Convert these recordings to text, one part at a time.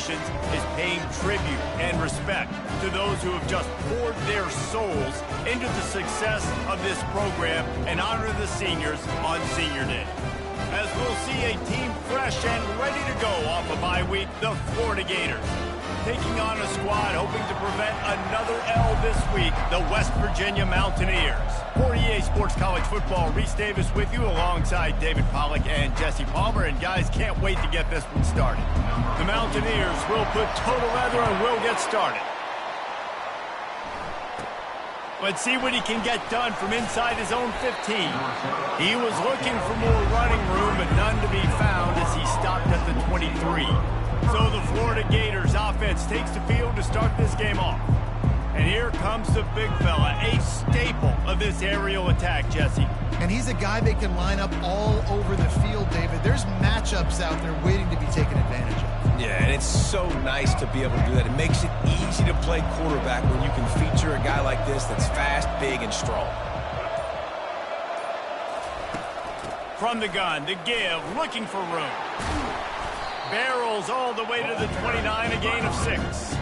celebrations is paying tribute and respect to those who have just poured their souls into the success of this program and honor the seniors on Senior Day. As we'll see a team fresh and ready to go off a bye week, the Florida Gators. Taking on a squad hoping to prevent another L this week, the West Virginia Mountaineers. For EA Sports College Football, Reese Davis with you alongside David Pollack and Jesse Palmer. And guys, can't wait to get this one started. The Mountaineers will put total leather and will get started. Let's see what he can get done from inside his own 15. He was looking for more running room, but none to be found as he stopped at the 23. So the Florida Gators offense takes the field to start this game off. And here comes the big fella, a staple of this aerial attack, Jesse. And he's a guy they can line up all over the field, David. There's matchups out there waiting to be taken advantage of. Yeah, and it's so nice to be able to do that. It makes it easy to play quarterback when you can feature a guy like this that's fast, big, and strong. From the gun, the give, looking for room. Barrels all the way to the 29, a gain of 6.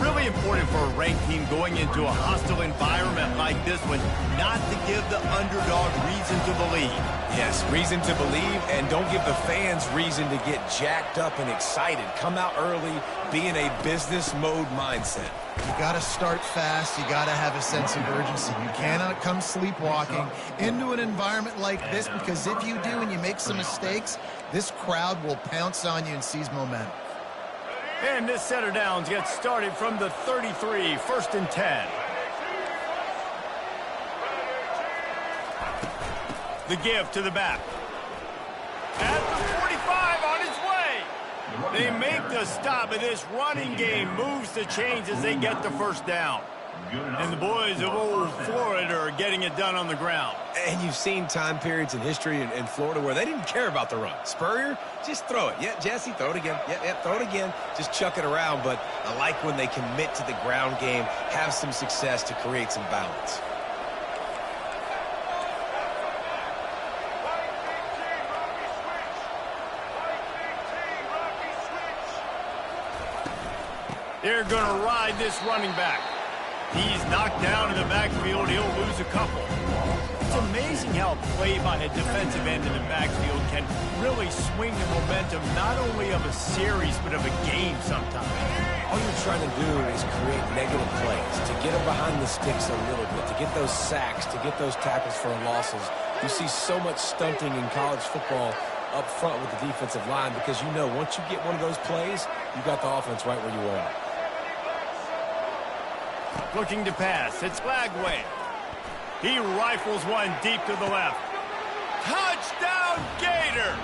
Really important for a ranked team going into a hostile environment like this one, not to give the underdog reason to believe. Yes, reason to believe, and don't give the fans reason to get jacked up and excited. Come out early, be in a business mode mindset. You got to start fast. You got to have a sense of urgency. You cannot come sleepwalking into an environment like this, because if you do and you make some mistakes, this crowd will pounce on you and seize momentum. And this set of downs gets started from the 33, 1st and 10. The give to the back. At the 45 on his way. They make the stop, and this running game moves the chains as they get the first down. And the boys of old Florida are getting it done on the ground. And you've seen time periods in history in Florida where they didn't care about the run. Spurrier, just throw it. Yeah, Jesse, throw it again. Yeah, throw it again. Just chuck it around. But I like when they commit to the ground game, have some success to create some balance. They're going to ride this running back. He's knocked down in the backfield. He'll lose a couple. It's amazing how a play by a defensive end in the backfield can really swing the momentum not only of a series but of a game sometimes. All you're trying to do is create negative plays, to get them behind the sticks a little bit, to get those sacks, to get those tackles for losses. You see so much stunting in college football up front with the defensive line because you know once you get one of those plays, you got the offense right where you want it. Looking to pass. It's Lagway. He rifles one deep to the left. Touchdown Gators!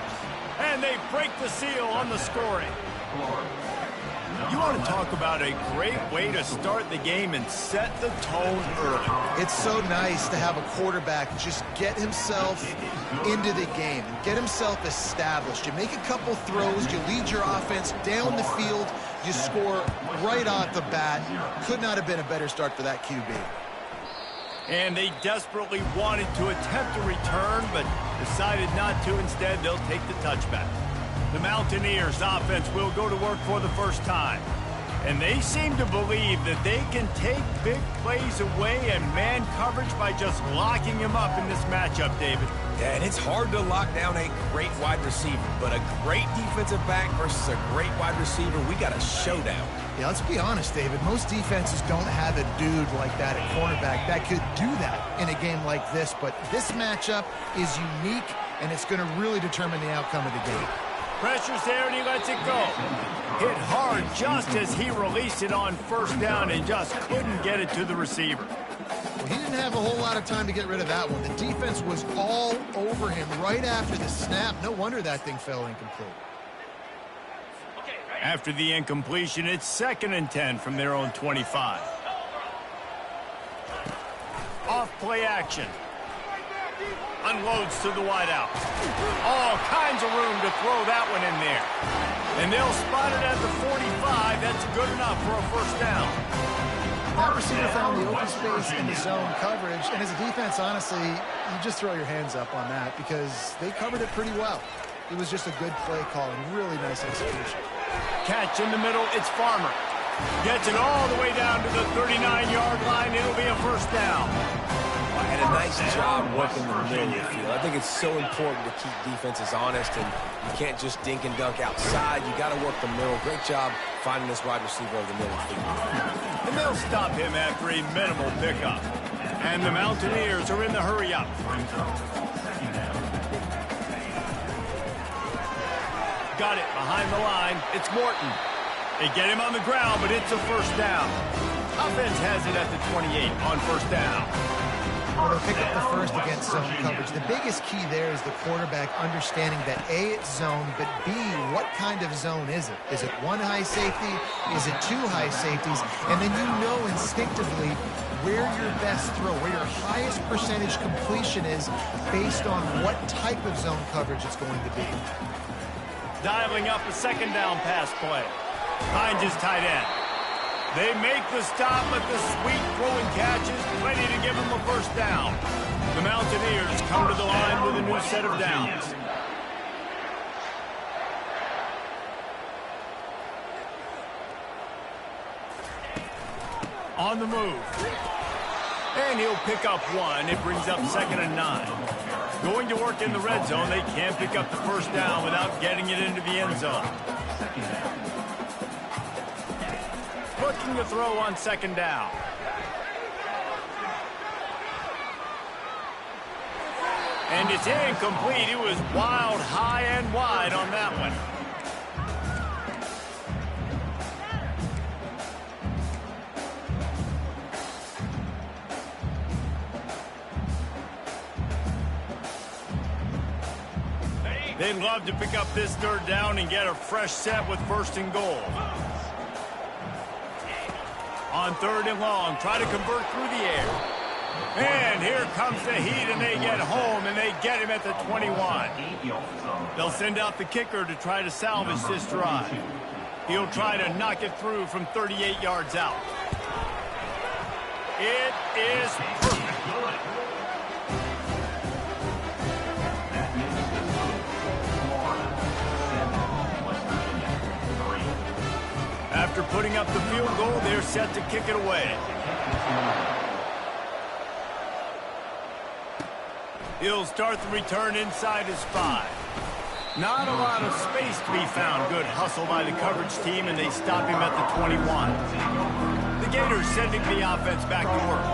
And they break the seal on the scoring. You want to talk about a great way to start the game and set the tone early. It's so nice to have a quarterback just get himself into the game, get himself established. You make a couple throws, you lead your offense down the field, you score right off the bat. Could not have been a better start for that QB. And they desperately wanted to attempt a return, but decided not to. Instead, they'll take the touchback. The Mountaineers offense will go to work for the first time. And they seem to believe that they can take big plays away and man coverage by just locking him up in this matchup, David. Yeah, and it's hard to lock down a great wide receiver, but a great defensive back versus a great wide receiver, we got a showdown. Yeah, let's be honest, David. Most defenses don't have a dude like that at cornerback that could do that in a game like this, but this matchup is unique, and it's going to really determine the outcome of the game. Pressure's there, and he lets it go. Hit hard just as he released it on first down and just couldn't get it to the receiver. Well, he didn't have a whole lot of time to get rid of that one. The defense was all over him right after the snap. No wonder that thing fell incomplete. After the incompletion, it's 2nd and 10 from their own 25. Off play action. Unloads to the wideout. All kinds of room to throw that one in there. And they'll spot it at the 45. That's good enough for a first down. That receiver found the open space in the zone coverage. And as a defense, honestly, you just throw your hands up on that because they covered it pretty well. It was just a good play call and really nice execution. Catch in the middle, it's Farmer. Gets it all the way down to the 39-yard line. It'll be a first down. And a nice job working the middle of the field. I think it's so important to keep defenses honest, and you can't just dink and dunk outside. You got to work the middle. Great job finding this wide receiver over the middle of the field. And they'll stop him after a minimal pickup. And the Mountaineers are in the hurry-up. Got it behind the line. It's Morton. They get him on the ground, but it's a first down. Offense has it at the 28 on first down. Well, they'll pick up the first against zone coverage. The biggest key there is the quarterback understanding that A, it's zone, but B, what kind of zone is it? Is it one high safety? Is it two high safeties? And then you know instinctively where your best throw, where your highest percentage completion is based on what type of zone coverage it's going to be. Dialing up a second down pass play. Hines is tight end. They make the stop, but the sweet throwing catch is ready to give them a first down. The Mountaineers come to the line with a new set of downs. On the move. And he'll pick up one. It brings up 2nd and 9. Going to work in the red zone. They can't pick up the first down without getting it into the end zone. Looking to throw on 2nd down. And it's incomplete. It was wild, high, and wide on that one. They'd love to pick up this 3rd down and get a fresh set with 1st and goal. On 3rd and long, try to convert through the air. And here comes the heat, and they get home, and they get him at the 21. They'll send out the kicker to try to salvage this drive. He'll try to knock it through from 38 yards out. It is perfect. After putting up the field goal, they're set to kick it away. He'll start the return inside his 5. Not a lot of space to be found. Good hustle by the coverage team, and they stop him at the 21. The Gators sending the offense back to work.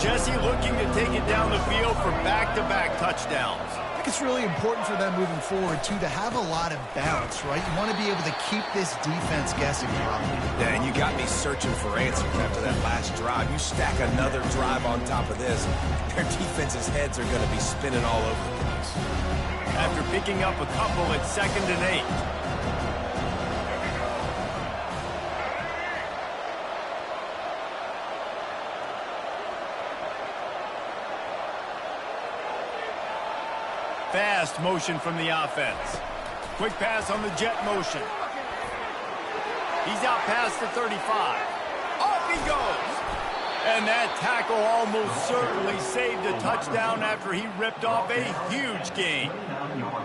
Jesse looking to take it down the field for back-to-back touchdowns. It's really important for them moving forward, too, to have a lot of balance, right? You want to be able to keep this defense guessing, Rob. Yeah, and you got me searching for answers after that last drive. You stack another drive on top of this, their defense's heads are going to be spinning all over the place. After picking up a couple, it's 2nd and 8. Fast motion from the offense. Quick pass on the jet motion. He's out past the 35. Off he goes. And that tackle almost certainly saved a touchdown after he ripped off a huge gain.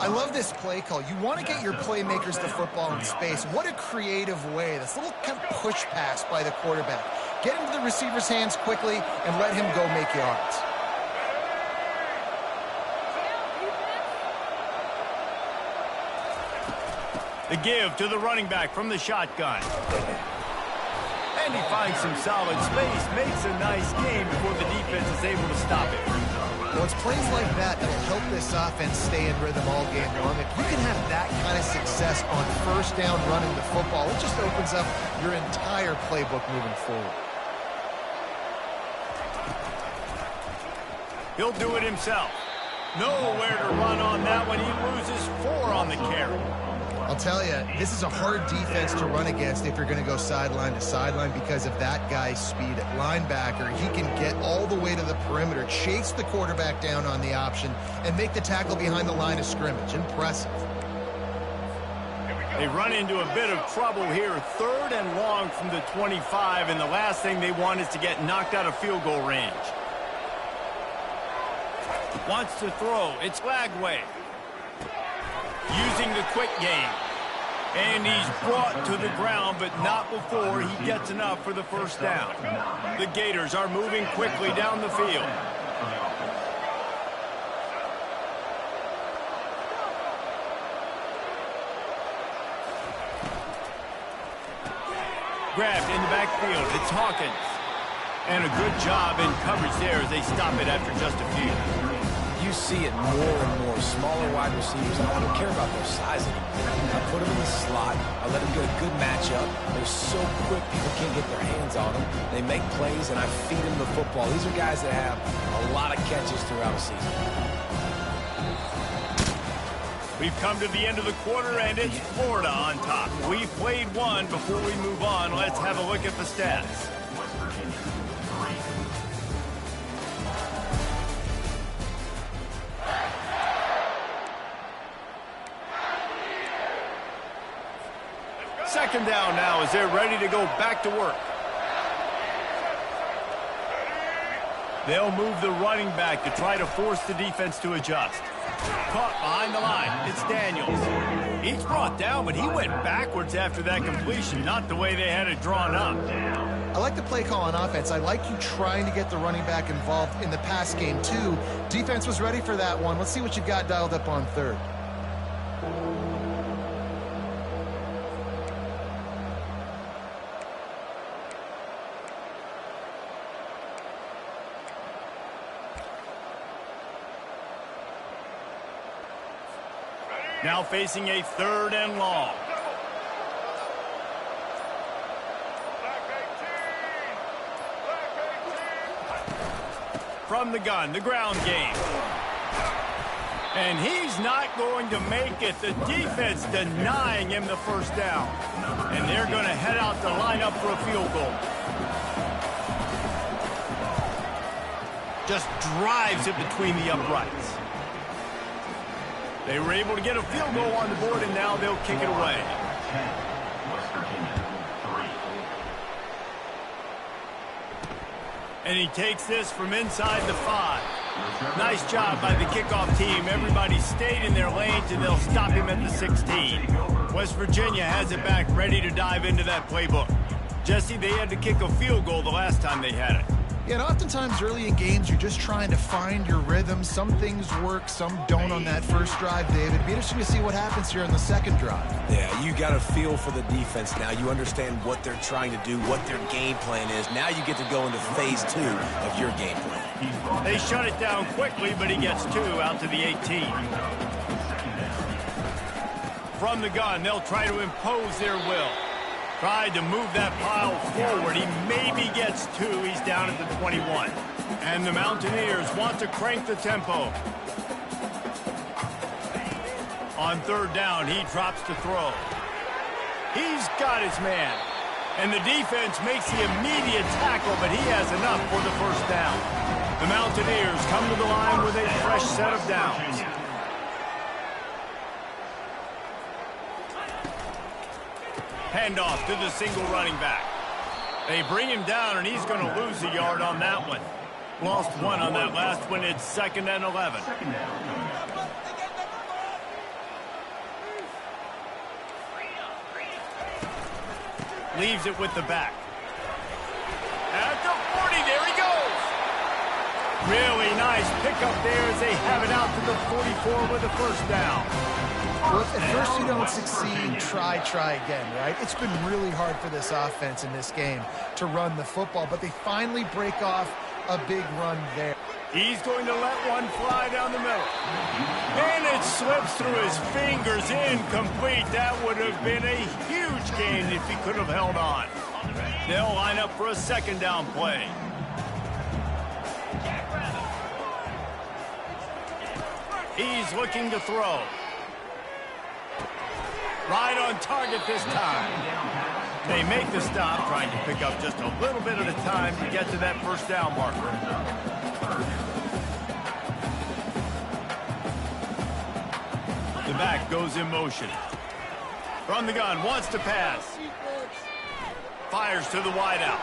I love this play call. You want to get your playmakers the football in space. What a creative way. This little kind of push pass by the quarterback. Get into the receiver's hands quickly and let him go make yards. The give to the running back from the shotgun. And he finds some solid space, makes a nice game before the defense is able to stop it. Well, it's plays like that that'll help this offense stay in rhythm all game long. If you can have that kind of success on 1st down running the football, it just opens up your entire playbook moving forward. He'll do it himself. Nowhere to run on that one. He loses 4 on the carry. I'll tell you, this is a hard defense to run against if you're going to go sideline to sideline because of that guy's speed at linebacker. He can get all the way to the perimeter, chase the quarterback down on the option, and make the tackle behind the line of scrimmage. Impressive. They run into a bit of trouble here. 3rd and long from the 25, and the last thing they want is to get knocked out of field goal range. Wants to throw. It's Lagway. Using the quick game. And he's brought to the ground, but not before he gets enough for the first down. The Gators are moving quickly down the field. Grabbed in the backfield. It's Hawkins. And a good job in coverage there as they stop it after just a few. You see it more and more. Smaller wide receivers. I don't care about their size anymore. I put them in the slot. I let them get a good matchup. They're so quick, people can't get their hands on them. They make plays, and I feed them the football. These are guys that have a lot of catches throughout a season. We've come to the end of the quarter, and it's Florida on top. We've played one. Before we move on, let's have a look at the stats. Second down now as they're ready to go back to work. They'll move the running back to try to force the defense to adjust. Caught behind the line. It's Daniels. He's brought down, but he went backwards after that completion, not the way they had it drawn up. I like the play call on offense. I like you trying to get the running back involved in the pass game, too. Defense was ready for that one. Let's see what you've got dialed up on third. Now facing a third and long. From the gun, the ground game. And he's not going to make it. The defense denying him the first down. And they're going to head out to line up for a field goal. Just drives it between the uprights. They were able to get a field goal on the board, and now they'll kick it away. And he takes this from inside the 5. Nice job by the kickoff team. Everybody stayed in their lanes, and they'll stop him at the 16. West Virginia has it back, ready to dive into that playbook. Jesse, they had to kick a field goal the last time they had it. Yeah, and oftentimes early in games, you're just trying to find your rhythm. Some things work, some don't on that first drive, David. Be interesting to see what happens here in the second drive. Yeah, you got a feel for the defense now. You understand what they're trying to do, what their game plan is. Now you get to go into phase 2 of your game plan. They shut it down quickly, but he gets 2 out to the 18. From the gun, they'll try to impose their will. Tried to move that pile forward. He maybe gets 2. He's down at the 21. And the Mountaineers want to crank the tempo. On third down, he drops to throw. He's got his man. And the defense makes the immediate tackle, but he has enough for the first down. The Mountaineers come to the line with a fresh set of downs. Handoff to the single running back. They bring him down, and he's going to lose a yard on that one. Lost 1 on that last one. It's 2nd and 11. Leaves it with the back. At the 40, there he goes. Really nice pickup there as they have it out to the 44 with the first down. Well, if at first you don't succeed, try again, right? It's been really hard for this offense in this game to run the football, but they finally break off a big run there. He's going to let one fly down the middle. And it slips through his fingers, incomplete. That would have been a huge gain if he could have held on. They'll line up for a second down play. He's looking to throw. Right on target this time. They make the stop, trying to pick up just a little bit at a time to get to that first down marker. The back goes in motion. From the gun, wants to pass. Fires to the wideout.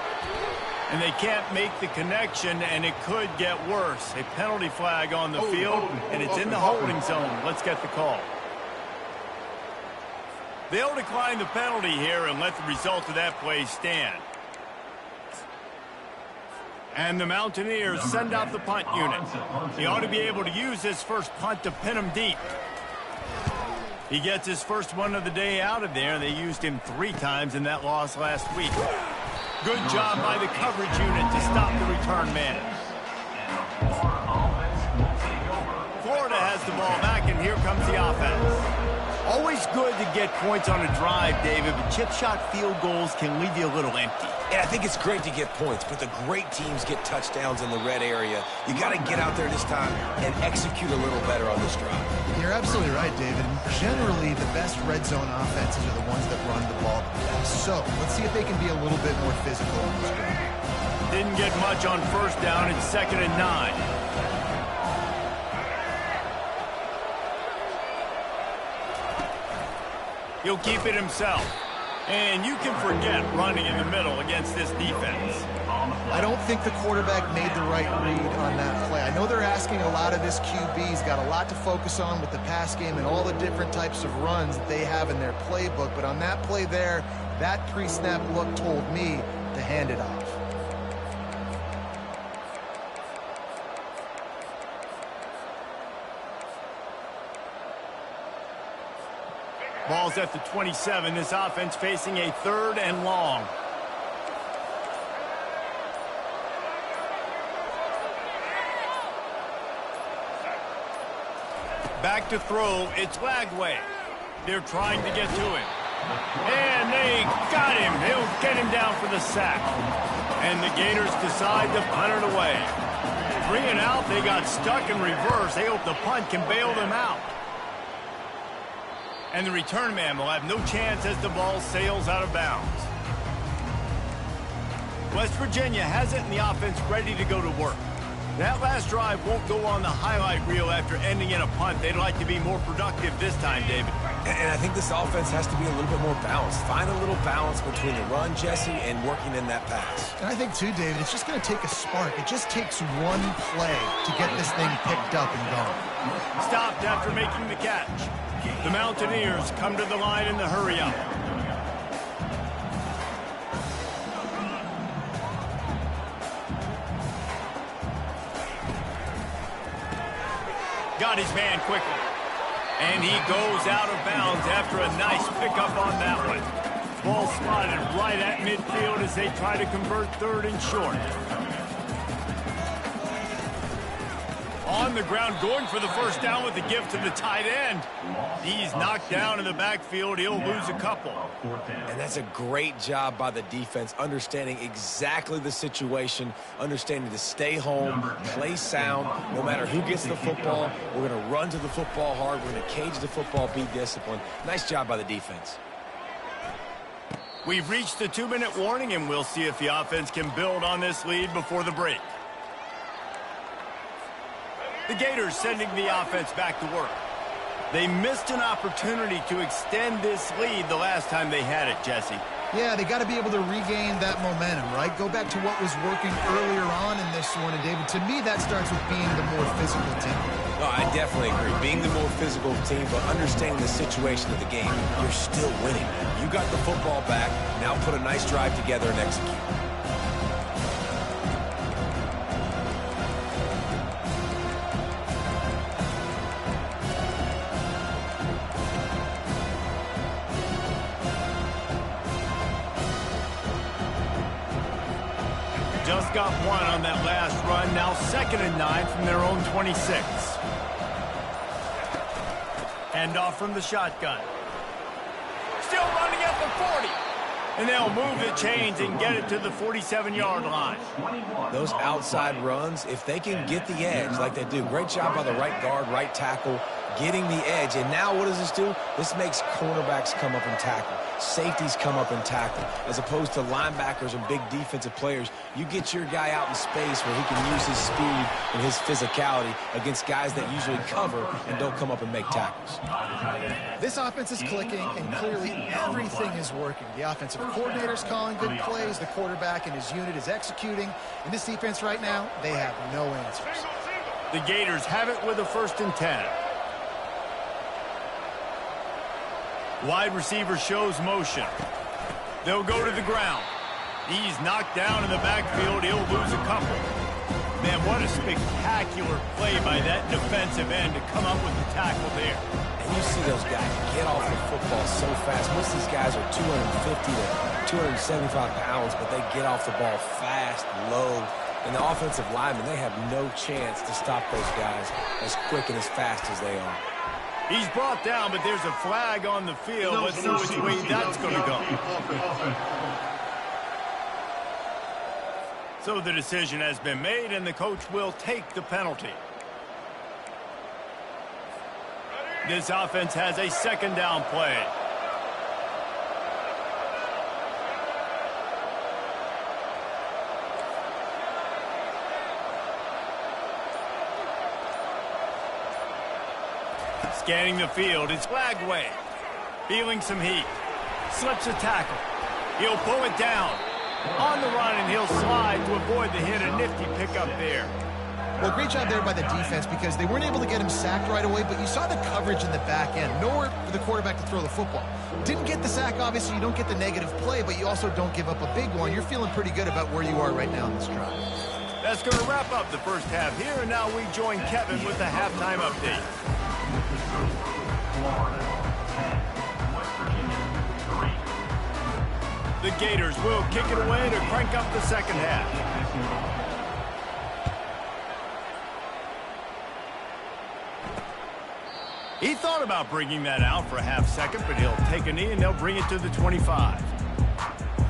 And they can't make the connection, and it could get worse. A penalty flag on the field, and it's in the holding zone. Let's get the call. They'll decline the penalty here and let the result of that play stand. And the Mountaineers send out the punt unit. He ought to be able to use this first punt to pin him deep. He gets his first one of the day out of there. They used him 3 times in that loss last week. Good job by the coverage unit to stop the return man. Florida has the ball back, and here comes the offense. Always good to get points on a drive, David, but chip shot field goals can leave you a little empty. Yeah, I think it's great to get points, but the great teams get touchdowns in the red area. You got to get out there this time and execute a little better on this drive. You're absolutely right, David. Generally, the best red zone offenses are the ones that run the ball the best. So let's see if they can be a little bit more physical on this drive. Didn't get much on first down. It's 2nd and 9. He'll keep it himself. And you can forget running in the middle against this defense. I don't think the quarterback made the right read on that play. I know they're asking a lot of this QB. He's got a lot to focus on with the pass game and all the different types of runs that they have in their playbook. But on that play there, that pre-snap look told me to hand it off. Ball's at the 27. This offense facing a 3rd and long. Back to throw. It's Lagway. They're trying to get to him. And they got him. He'll get him down for the sack. And the Gators decide to punt it away. 3 and out. They got stuck in reverse. They hope the punt can bail them out. And the return man will have no chance as the ball sails out of bounds. West Virginia has it, and the offense ready to go to work. That last drive won't go on the highlight reel after ending in a punt. They'd like to be more productive this time, David. And I think this offense has to be a little bit more balanced. Find a little balance between the run, Jesse, and working in that pass. And I think, too, David, it's just going to take a spark. It just takes one play to get this thing picked up and going. Stopped after making the catch. The Mountaineers come to the line in the hurry-up. Got his man quickly. And he goes out of bounds after a nice pickup on that one. Ball spotted right at midfield as they try to convert 3rd and short. On the ground, going for the first down with the gift to the tight end. He's knocked down in the backfield. He'll lose a couple. And that's a great job by the defense, understanding exactly the situation, understanding to stay home, play sound. No matter who gets the football, we're going to run to the football hard. We're going to cage the football, be disciplined. Nice job by the defense. We've reached the 2-minute warning, and we'll see if the offense can build on this lead before the break. The Gators sending the offense back to work. They missed an opportunity to extend this lead the last time they had it, Jesse. Yeah, they got to be able to regain that momentum, right? Go back to what was working earlier on in this one. And, David, to me, that starts with being the more physical team. No, I definitely agree. Being the more physical team, but understanding the situation of the game, you're still winning. You got the football back. Now put a nice drive together and execute. Just got one on that last run. Now 2nd and 9 from their own 26. Hand off from the shotgun. Still running at the 40. And they'll move the chains and get it to the 47-yard line. Those outside runs, if they can get the edge like they do, great job by the right guard, right tackle, getting the edge. And now what does this do? This makes cornerbacks come up and tackle. Safeties come up and tackle. As opposed to linebackers and big defensive players, you get your guy out in space where he can use his speed and his physicality against guys that usually cover and don't come up and make tackles. This offense is clicking, and clearly everything is working. The offensive coordinator's calling good plays. The quarterback and his unit is executing. In this defense right now, they have no answers. The Gators have it with a 1st and 10. Wide receiver shows motion. They'll go to the ground. He's knocked down in the backfield. He'll lose a couple. Man, what a spectacular play by that defensive end to come up with the tackle there. And you see those guys get off the football so fast. Most of these guys are 250 to 275 pounds, but they get off the ball fast, low. And the offensive linemen, they have no chance to stop those guys as quick and as fast as they are. He's brought down, but there's a flag on the field. Let's see which way that's going to go. So the decision has been made, and the coach will take the penalty. This offense has a second down play. Scanning the field, it's flagged away. Feeling some heat. Slips a tackle. He'll pull it down. On the run, and he'll slide to avoid the hit. A nifty pickup there. Well, great job there by the defense because they weren't able to get him sacked right away, but you saw the coverage in the back end. Nowhere for the quarterback to throw the football. Didn't get the sack, obviously. You don't get the negative play, but you also don't give up a big one. You're feeling pretty good about where you are right now in this drive. That's going to wrap up the first half here, and now we join Kevin with the halftime update. The Gators will kick it away to crank up the second half. He thought about bringing that out for a half second, but he'll take a knee and they'll bring it to the 25.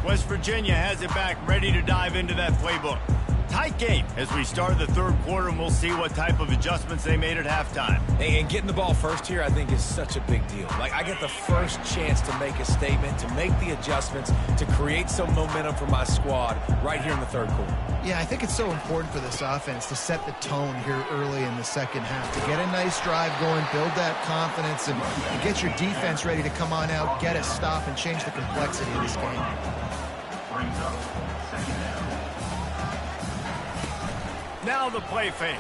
West Virginia has it back, ready to dive into that playbook. Tight game as we start the third quarter, and we'll see what type of adjustments they made at halftime. And getting the ball first here, I think, is such a big deal. Like, I get the first chance to make a statement, to make the adjustments, to create some momentum for my squad right here in the third quarter. Yeah, I think it's so important for this offense to set the tone here early in the second half, to get a nice drive going, build that confidence, and get your defense ready to come on out, get a stop, and change the complexity of this game. Now the play fake.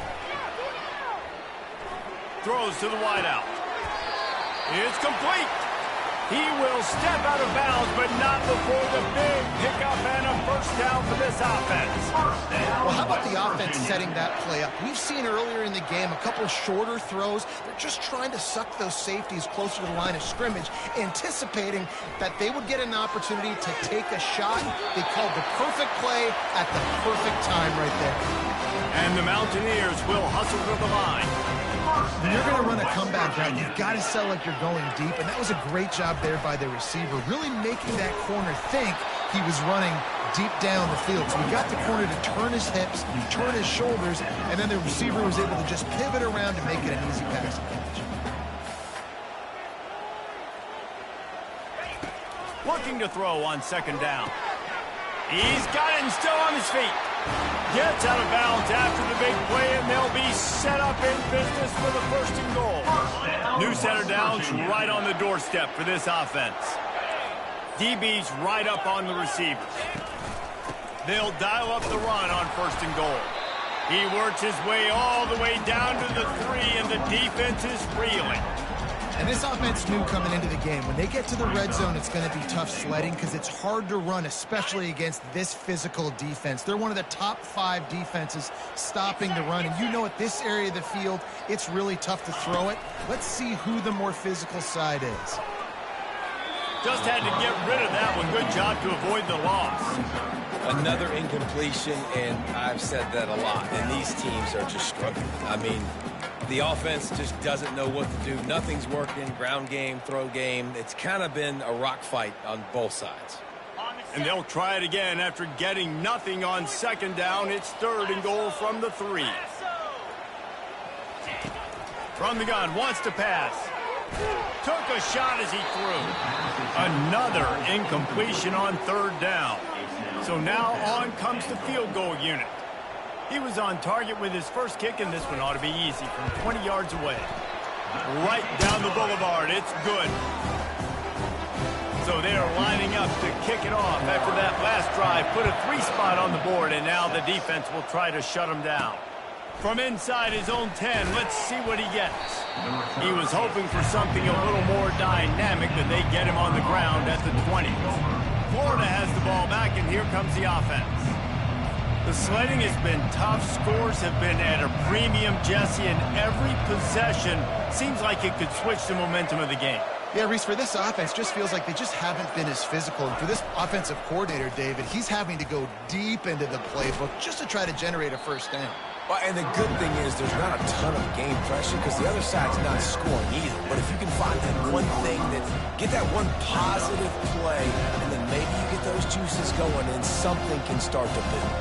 Throws to the wideout. It's complete. He will step out of bounds, but not before the big pickup and a first down for this offense. Well, how about the offense setting that play up? We've seen earlier in the game a couple shorter throws. They're just trying to suck those safeties closer to the line of scrimmage, anticipating that they would get an opportunity to take a shot. They called the perfect play at the perfect time right there. And the Mountaineers will hustle to the line. When you're going to run a comeback route, you've got to sell like you're going deep, and that was a great job there by the receiver, really making that corner think he was running deep down the field. So he got the corner to turn his hips, turn his shoulders, and then the receiver was able to just pivot around to make it an easy pass to catch. Looking to throw on second down. He's got it and still on his feet. Gets out of bounds after the big play, and they'll be set up in business for the first and goal. New center downs right on the doorstep for this offense. DB's right up on the receivers. They'll dial up the run on first and goal. He works his way all the way down to the 3, and the defense is reeling. And this offense knew coming into the game, when they get to the red zone, it's going to be tough sledding because it's hard to run, especially against this physical defense. They're one of the top 5 defenses stopping the run. And you know, at this area of the field, it's really tough to throw it. Let's see who the more physical side is. Just had to get rid of that one. Good job to avoid the loss. Another incompletion, and I've said that a lot, and these teams are just struggling. I mean, the offense just doesn't know what to do. Nothing's working. Ground game, throw game. It's kind of been a rock fight on both sides. And they'll try it again after getting nothing on second down. It's third and goal from the 3. From the gun, wants to pass. Took a shot as he threw. Another incompletion on third down. So now on comes the field goal unit. He was on target with his first kick, and this one ought to be easy from 20 yards away. Right down the boulevard. It's good. So they're lining up to kick it off after that last drive. Put a 3 spot on the board, and now the defense will try to shut them down. From inside his own 10, let's see what he gets. He was hoping for something a little more dynamic, but they get him on the ground at the 20. Florida has the ball back, and here comes the offense. The sledding has been tough. Scores have been at a premium, Jesse, and every possession seems like it could switch the momentum of the game. Yeah, Reese, for this offense, just feels like they just haven't been as physical. And for this offensive coordinator, David, he's having to go deep into the playbook just to try to generate a first down. Well, and the good thing is there's not a ton of game pressure because the other side's not scoring either. But if you can find that one thing, get that one positive play, and then maybe you get those juices going and something can start to build.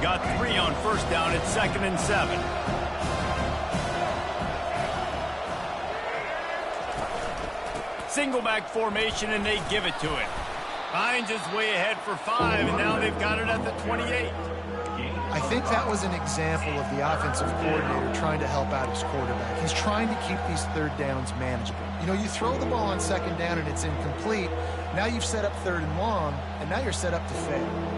Got 3 on first down. It's 2nd and 7. Single back formation, and they give it to him. Hines is way ahead for 5, and now they've got it at the 28. I think that was an example of the offensive coordinator trying to help out his quarterback. He's trying to keep these third downs manageable. You know, you throw the ball on 2nd down and it's incomplete. Now you've set up 3rd and long, and now you're set up to fail.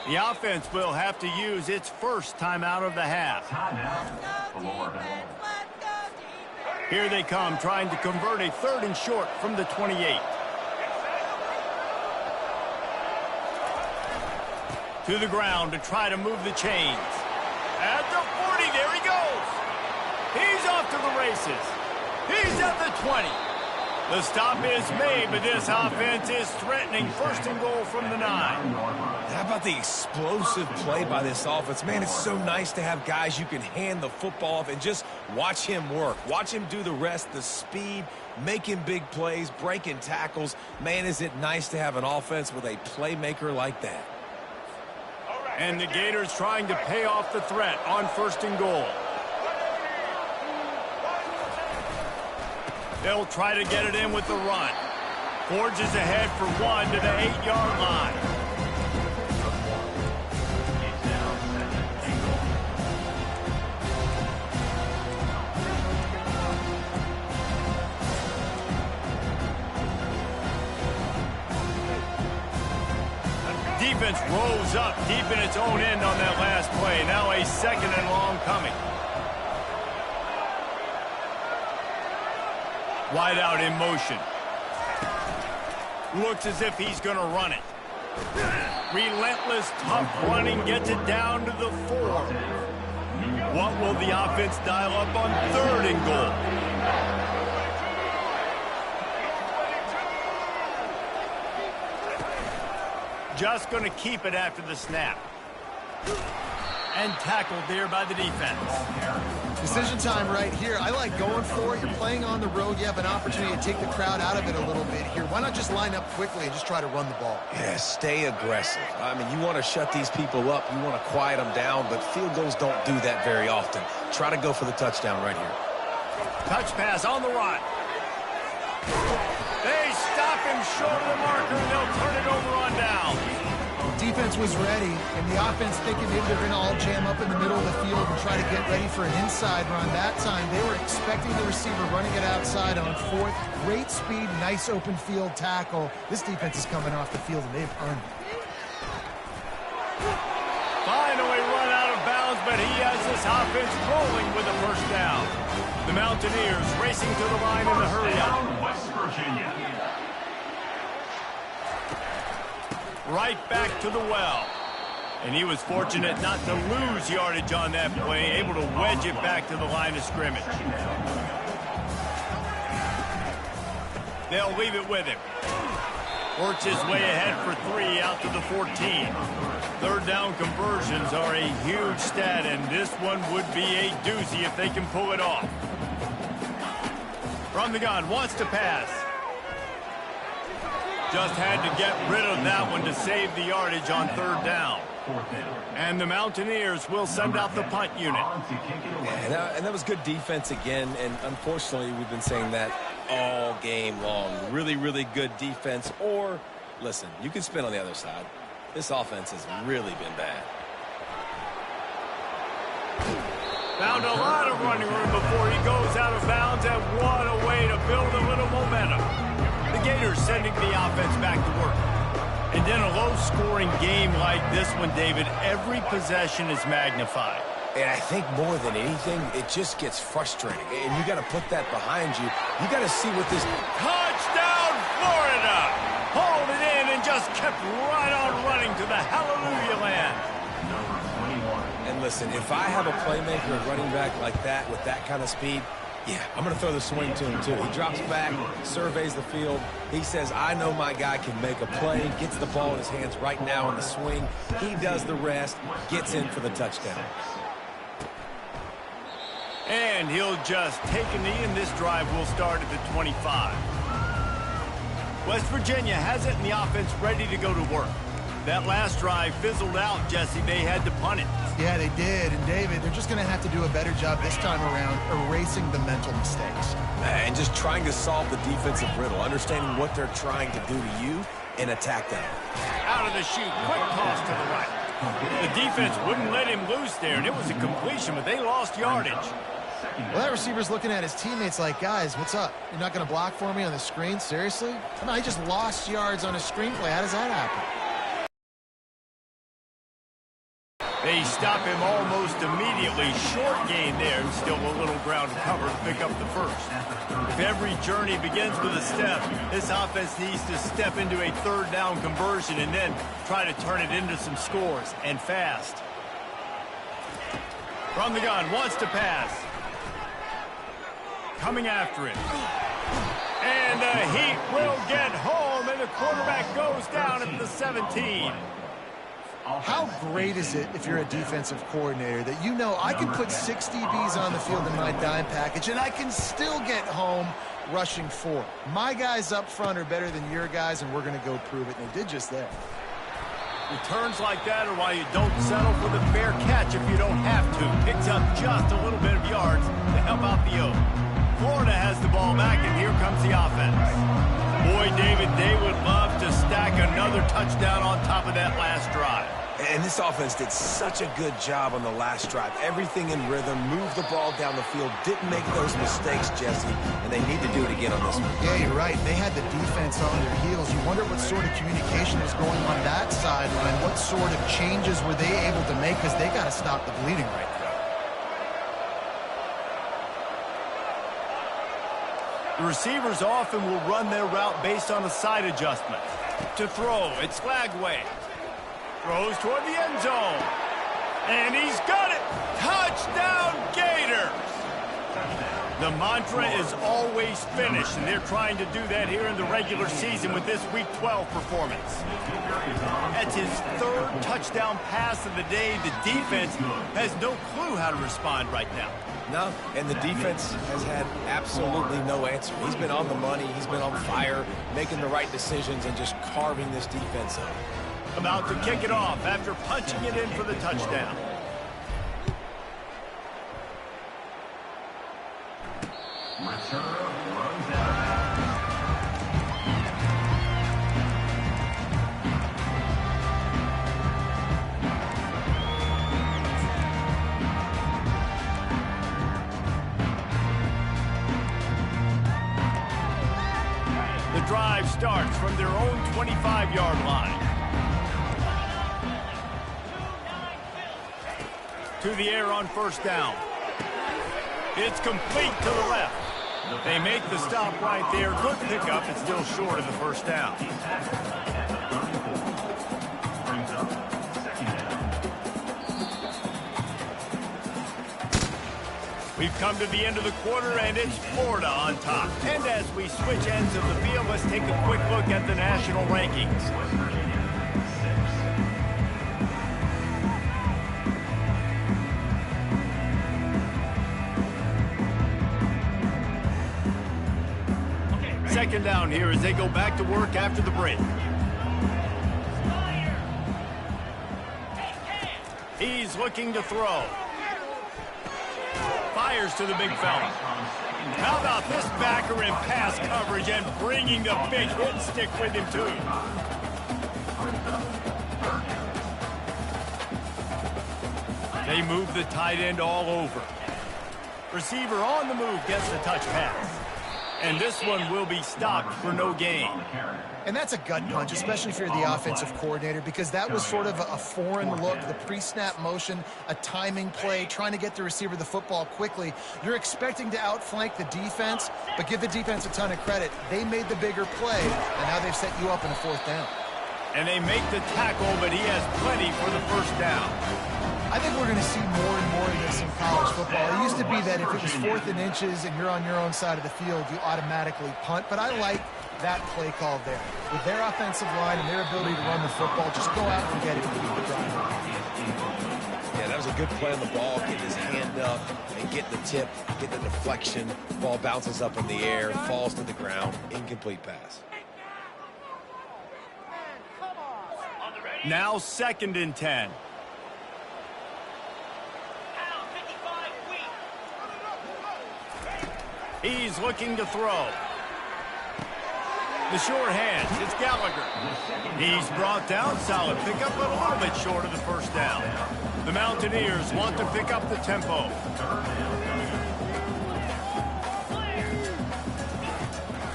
The offense will have to use its first timeout of the half. Here they come, trying to convert a 3rd and short from the 28. To the ground to try to move the chains. At the 40, there he goes. He's off to the races. He's at the 20. The stop is made, but this offense is threatening 1st and goal from the 9. How about the explosive play by this offense? Man, it's so nice to have guys you can hand the football off and just watch him work. Watch him do the rest, the speed, making big plays, breaking tackles. Man, is it nice to have an offense with a playmaker like that. And the Gators trying to pay off the threat on 1st and goal. They'll try to get it in with the run. Forges ahead for 1 to the 8-yard line. Defense rolls up deep in its own end on that last play. Now a 2nd and long coming. Wide out in motion. Looks as if he's going to run it. Relentless, tough running gets it down to the 4. What will the offense dial up on 3rd and goal? Just going to keep it after the snap. And tackled there by the defense. Decision time right here. I like going for it. You're playing on the road. You have an opportunity to take the crowd out of it a little bit here. Why not just line up quickly and just try to run the ball? Yeah, stay aggressive. I mean, you want to shut these people up. You want to quiet them down, but field goals don't do that very often. Try to go for the touchdown right here. Touch pass on the run. They stop him short of the marker, and they'll turn it over on down. Defense was ready, and the offense thinking maybe they're going to all jam up in the middle of the field and try to get ready for an inside run. That time, they were expecting the receiver running it outside on 4th. Great speed, nice open field tackle. This defense is coming off the field, and they've earned it. Finally run out of bounds, but he has this offense rolling with a 1st down. The Mountaineers racing to the line in the hurry-up. West Virginia. Right back to the well. And he was fortunate not to lose yardage on that play, able to wedge it back to the line of scrimmage. They'll leave it with him. Works his way ahead for 3 out to the 14. 3rd down conversions are a huge stat, and this one would be a doozy if they can pull it off. From the gun, wants to pass. Just had to get rid of that one to save the yardage on 3rd down. And the Mountaineers will send out the punt unit. Yeah, and that was good defense again, and unfortunately we've been saying that all game long. Really, really good defense. Or, listen, you can spin on the other side. This offense has really been bad. Found a lot of running room before he goes out of bounds, and what a way to build a little momentum. The Gators sending the offense back to work. And in a low-scoring game like this one, David, every possession is magnified. And I think more than anything, it just gets frustrating. And you got to put that behind you. You got to see what this... Touchdown, Florida! Hauled it in and just kept right on running to the hallelujah land. And listen, if I have a playmaker at running back like that with that kind of speed, yeah, I'm going to throw the swing to him too. He drops back, surveys the field. He says, I know my guy can make a play, gets the ball in his hands right now on the swing. He does the rest, gets in for the touchdown. And he'll just take a knee, and this drive will start at the 25. West Virginia has it, and the offense ready to go to work. That last drive fizzled out, Jesse. They had to punt it. Yeah, they did. And, David, they're just going to have to do a better job this time around erasing the mental mistakes. And just trying to solve the defensive riddle, understanding what they're trying to do to you and attack them. Out of the chute, quick toss to the right. The defense wouldn't let him loose there, and it was a completion, but they lost yardage. Well, that receiver's looking at his teammates like, guys, what's up? You're not going to block for me on the screen? Seriously? No, he just lost yards on a screenplay. How does that happen? They stop him almost immediately. Short gain there, and still a little ground to cover to pick up the first. If every journey begins with a step, this offense needs to step into a third down conversion and then try to turn it into some scores, and fast. From the gun, wants to pass. Coming after it. And the Heat will get home, and the quarterback goes down at the 17. How great is it if you're a defensive coordinator that you know I can put 6 DBs on the field in my dime package and I can still get home rushing 4. My guys up front are better than your guys, and we're going to go prove it, and they did just that. Returns like that are why you don't settle for the fair catch if you don't have to. Picks up just a little bit of yards to help out the O. Florida has the ball back, and here comes the offense. Boy, David, they would love to stack another touchdown on top of that last drive. And this offense did such a good job on the last drive. Everything in rhythm, moved the ball down the field, didn't make those mistakes, Jesse, and they need to do it again on this one. Yeah, you're right. They had the defense on their heels. You wonder what sort of communication was going on that sideline. What sort of changes were they able to make, because they got to stop the bleeding right now. The receivers often will run their route based on a side adjustment. To throw, it's Lagway. Throws toward the end zone. And he's got it! Touchdown, Gators! The mantra is always finish, and they're trying to do that here in the regular season with this Week 12 performance. That's his third touchdown pass of the day. The defense has no clue how to respond right now. No, and the defense has had absolutely no answer. He's been on the money, he's been on fire, making the right decisions and just carving this defense up. About to kick it off after punching it in for the touchdown. The drive starts from their own 25-yard line. To the air on first down. It's complete to the left. They make the stop right there. Good pickup. It's still short of the first down. We've come to the end of the quarter, and it's Florida on top. And as we switch ends of the field, let's take a quick look at the national rankings. Second down here as they go back to work after the break. He's looking to throw. Fires to the big fella. How about this backer in pass coverage and bringing the big hit stick with him, too? They move the tight end all over. Receiver on the move gets the touch pass. And this one will be stopped for no gain. And that's a gut punch, especially if you're the offensive coordinator, because that was sort of a foreign look, the pre-snap motion, a timing play, trying to get the receiver the football quickly. You're expecting to outflank the defense, but give the defense a ton of credit. They made the bigger play, and now they've set you up in a 4th down. And they make the tackle, but he has plenty for the 1st down. I think we're going to see more and more of this in college football. It used to be that if it was 4th and inches and you're on your own side of the field, you automatically punt. But I like that play call there. With their offensive line and their ability to run the football, just go out and get it and keep the drive. Yeah, that was a good play on the ball, getting his hand up and getting the tip, getting the deflection. Ball bounces up in the air, falls to the ground, incomplete pass. Now 2nd and 10. He's looking to throw. The short hands, it's Gallagher. He's brought down, solid pickup, but a little bit short of the 1st down. The Mountaineers want to pick up the tempo.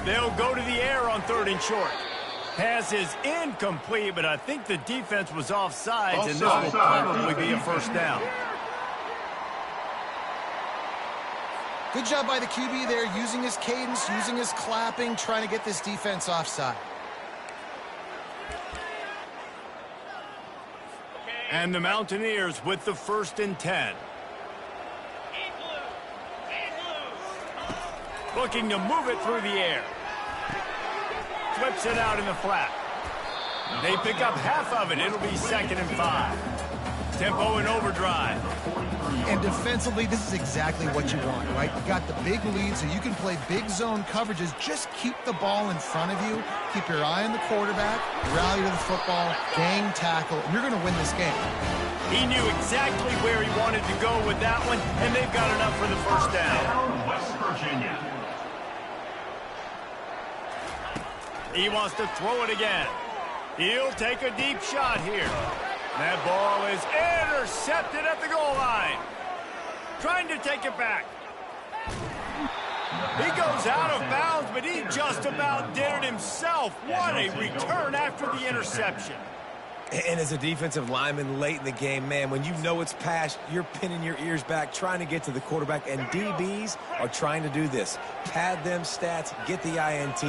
They'll go to the air on 3rd and short. Pass is incomplete, but I think the defense was offsides, and this will probably be a 1st down. Good job by the QB there, using his cadence, using his clapping, trying to get this defense offside. And the Mountaineers with the 1st and 10. Looking to move it through the air. Flips it out in the flat. They pick up half of it. It'll be 2nd and 5. Tempo and overdrive. And defensively, this is exactly what you want, right? You got the big lead, so you can play big zone coverages. Just keep the ball in front of you. Keep your eye on the quarterback. Rally to the football. Gang tackle. And you're going to win this game. He knew exactly where he wanted to go with that one, and they've got enough for the 1st down. West Virginia. He wants to throw it again. He'll take a deep shot here. That ball is intercepted at the goal line. Trying to take it back. He goes out of bounds, but he just about did it himself. What a return after the interception. And as a defensive lineman late in the game, man, when you know it's past, you're pinning your ears back, trying to get to the quarterback, and DBs are trying to do this. Pad them stats, get the INT.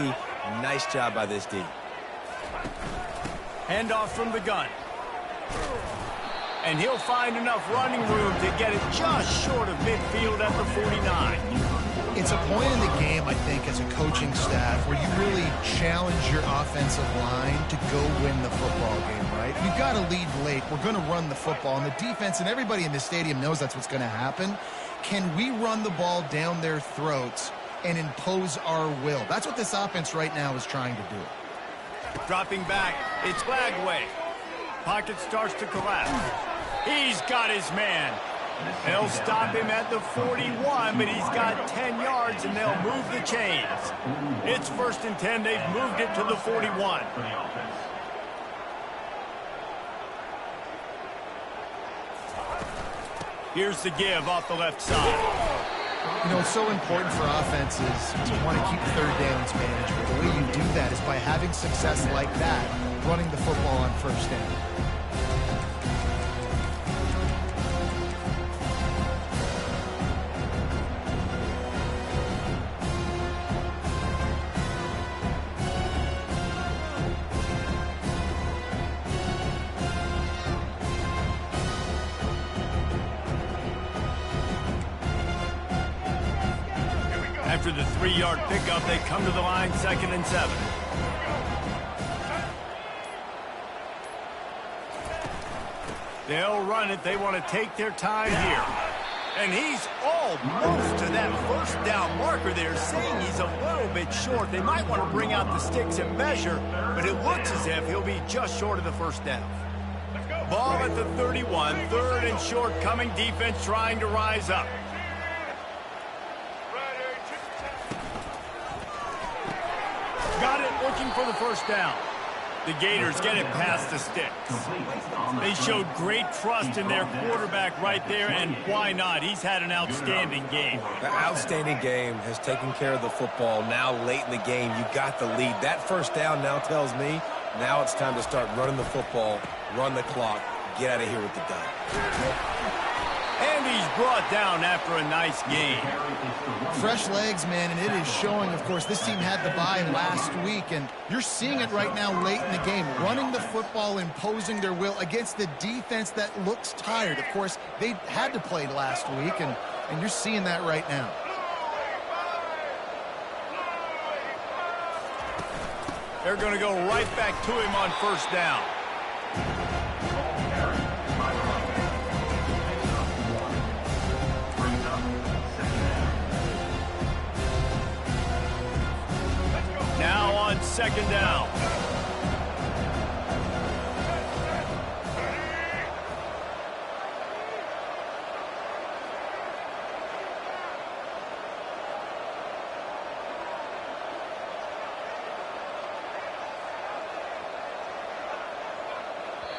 Nice job by this D. Handoff from the gun. And he'll find enough running room to get it just short of midfield at the 49. It's a point in the game, I think, as a coaching staff where you really challenge your offensive line to go win the football game, right? We've got to lead late. We're going to run the football. And the defense and everybody in the stadium knows that's what's going to happen. Can we run the ball down their throats and impose our will? That's what this offense right now is trying to do. Dropping back, it's Lagway. Pocket starts to collapse. He's got his man. They'll stop him at the 41, but he's got 10 yards, and they'll move the chains. It's 1st and 10. They've moved it to the 41. Here's the give off the left side. You know, it's so important for offenses to want to keep 3rd downs manageable. The way you do that is by having success like that, running the football on 1st down. After the 3-yard pickup, they come to the line, 2nd and 7. They'll run it. They want to take their time here. And he's almost to that 1st down marker there, saying he's a little bit short. They might want to bring out the sticks and measure, but it looks as if he'll be just short of the 1st down. Ball at the 31, third and short coming, defense trying to rise up. Got it, looking for the first down. The Gators get it past the sticks. They showed great trust in their quarterback right there, and why not? He's had an outstanding game. The outstanding game has taken care of the football. Now, late in the game, you got the lead. That first down now tells me now it's time to start running the football, run the clock, get out of here with the dub. And he's brought down after a nice game. Fresh legs, man, and it is showing. Of course, this team had the bye last week, and you're seeing it right now late in the game. Running the football, imposing their will against the defense that looks tired. Of course, they had to play last week, and you're seeing that right now. They're going to go right back to him on first down. Now on second down.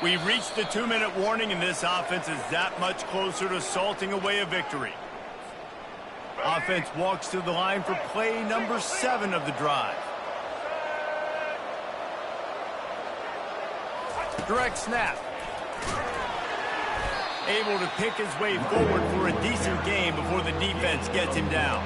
We've reached the 2-minute warning, and this offense is that much closer to salting away a victory. Offense walks to the line for play number 7 of the drive. Direct snap. Able to pick his way forward for a decent game before the defense gets him down.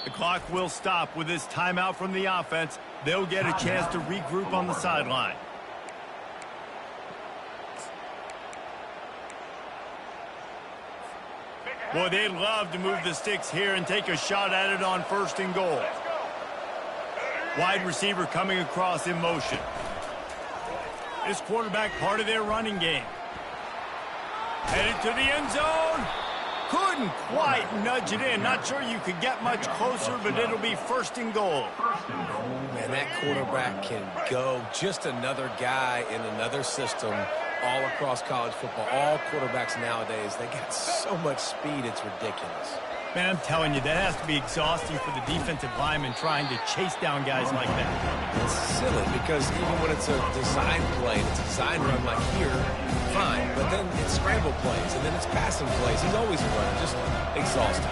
The clock will stop with this timeout from the offense. They'll get a chance to regroup on the sideline. Boy, they'd love to move the sticks here and take a shot at it on first and goal. Wide receiver coming across in motion. This quarterback part of their running game. Headed to the end zone. Couldn't quite nudge it in. Not sure you could get much closer, but it'll be first and goal. Man, that quarterback can go. Just another guy in another system all across college football. All quarterbacks nowadays, they got so much speed, it's ridiculous. Man, I'm telling you, that has to be exhausting for the defensive lineman trying to chase down guys like that. It's silly because even when it's a design play, it's a design run like here, fine. But then it's scramble plays, and then it's passing plays. He's always running, just exhausting.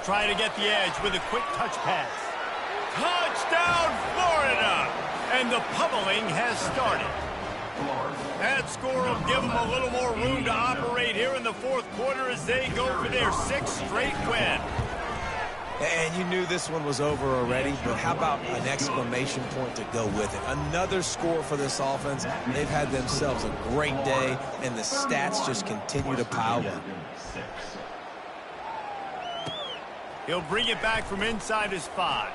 Try to get the edge with a quick touch pass. Touchdown, Florida! And the pummeling has started. That score will give them a little more room to operate here in the fourth quarter as they go for their 6th straight win. And you knew this one was over already, but how about an exclamation point to go with it? Another score for this offense. They've had themselves a great day, and the stats just continue to pile up. He'll bring it back from inside his 5.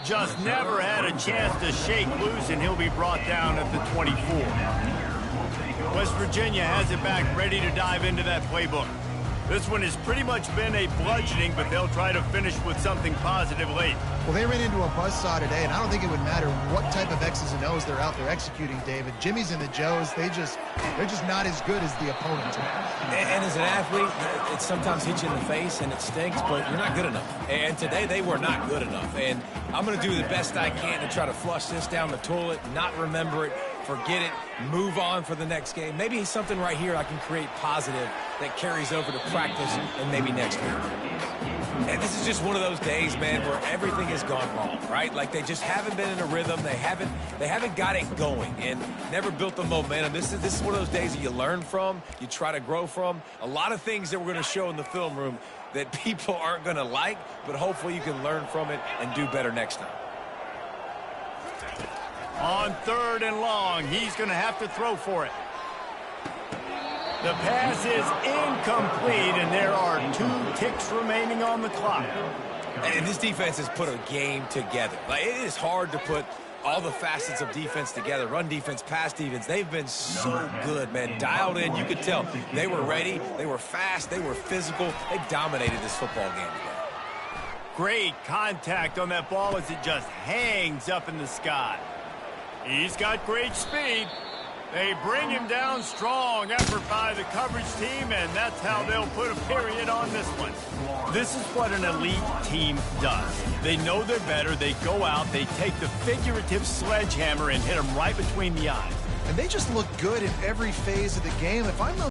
Just never had a chance to shake loose, and he'll be brought down at the 24. West Virginia has it back, ready to dive into that playbook. This one has pretty much been a bludgeoning, but they'll try to finish with something positive late. Well, they ran into a buzzsaw today, and I don't think it would matter what type of X's and O's they're out there executing, David. Jimmy's and the Joes, they're just not as good as the opponent. And as an athlete, it sometimes hits you in the face and it stinks, but you're not good enough. And today they were not good enough. And I'm going to do the best I can to try to flush this down the toilet, not remember it, forget it, move on for the next game. Maybe something right here I can create positive that carries over to practice and maybe next week. And this is just one of those days, man, where everything has gone wrong, right? Like they just haven't been in a rhythm. They haven't got it going and never built the momentum. This is one of those days that you learn from, you try to grow from. A lot of things that we're going to show in the film room that people aren't going to like, but hopefully you can learn from it and do better next time. On 3rd and long, he's going to have to throw for it. The pass is incomplete, and there are 2 ticks remaining on the clock. And this defense has put a game together. Like, it is hard to put all the facets of defense together. Run defense, pass defense. They've been so good, man. Dialed in. You could tell they were ready. They were fast. They were physical. They dominated this football game today. Great contact on that ball as it just hangs up in the sky. He's got great speed. They bring him down. Strong effort by the coverage team, and that's how they'll put a period on this one. This is what an elite team does. They know they're better. They go out. They take the figurative sledgehammer and hit them right between the eyes. And they just look good in every phase of the game. If I'm